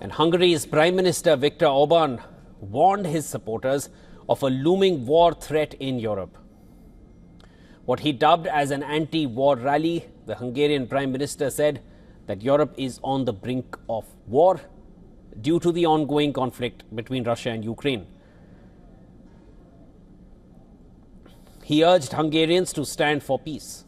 And Hungary's Prime Minister Viktor Orban warned his supporters of a looming war threat in Europe. What he dubbed as an anti-war rally, the Hungarian Prime Minister said that Europe is on the brink of war due to the ongoing conflict between Russia and Ukraine. He urged Hungarians to stand for peace.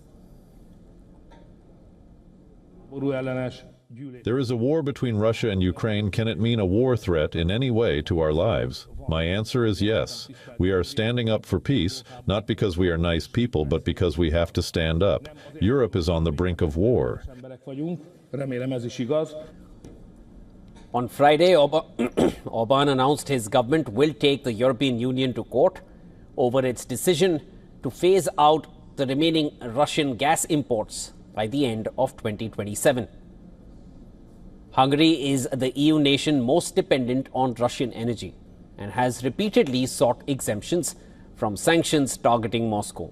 There is a war between Russia and Ukraine. Can it mean a war threat in any way to our lives? My answer is yes. We are standing up for peace, not because we are nice people, but because we have to stand up. Europe is on the brink of war. On Friday, Orbán announced his government will take the European Union to court over its decision to phase out the remaining Russian gas imports by the end of 2027. Hungary is the EU nation most dependent on Russian energy and has repeatedly sought exemptions from sanctions targeting Moscow.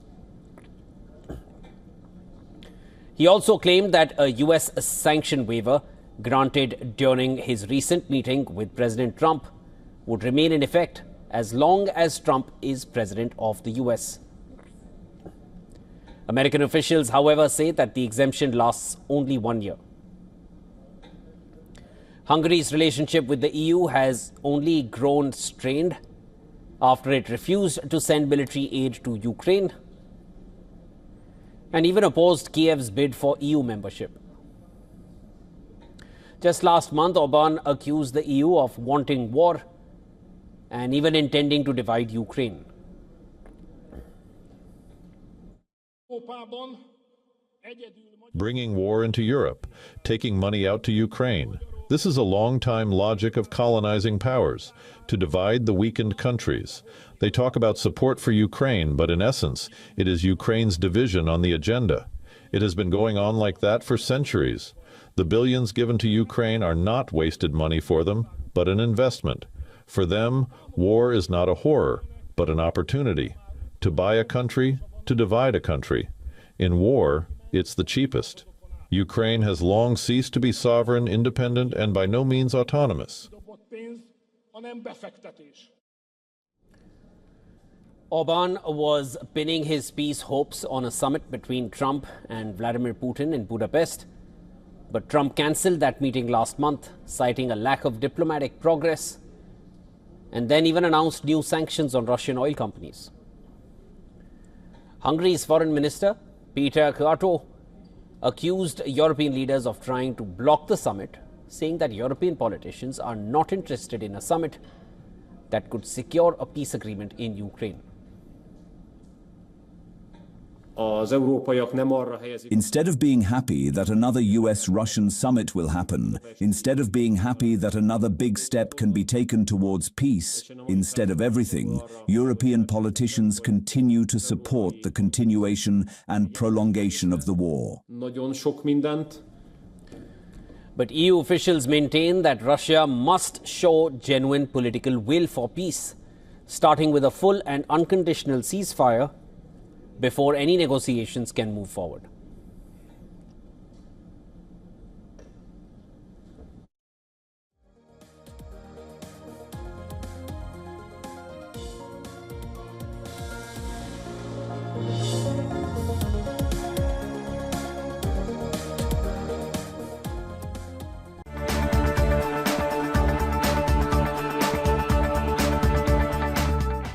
He also claimed that a US sanction waiver granted during his recent meeting with President Trump would remain in effect as long as Trump is president of the US. American officials, however, say that the exemption lasts only 1 year. Hungary's relationship with the EU has only grown strained after it refused to send military aid to Ukraine and even opposed Kiev's bid for EU membership. Just last month, Orbán accused the EU of wanting war and even intending to divide Ukraine. Bringing war into Europe, taking money out to Ukraine. This is a long-time logic of colonizing powers, to divide the weakened countries. They talk about support for Ukraine, but in essence, it is Ukraine's division on the agenda. It has been going on like that for centuries. The billions given to Ukraine are not wasted money for them, but an investment. For them, war is not a horror, but an opportunity. To buy a country, to divide a country. In war, it's the cheapest. Ukraine has long ceased to be sovereign, independent, and by no means autonomous. Orbán was pinning his peace hopes on a summit between Trump and Vladimir Putin in Budapest. But Trump cancelled that meeting last month, citing a lack of diplomatic progress, and then even announced new sanctions on Russian oil companies. Hungary's foreign minister, Peter Kártó, accused European leaders of trying to block the summit, saying that European politicians are not interested in a summit that could secure a peace agreement in Ukraine. Instead of being happy that another US-Russian summit will happen, instead of being happy that another big step can be taken towards peace, instead of everything, European politicians continue to support the continuation and prolongation of the war. But EU officials maintain that Russia must show genuine political will for peace, starting with a full and unconditional ceasefire before any negotiations can move forward.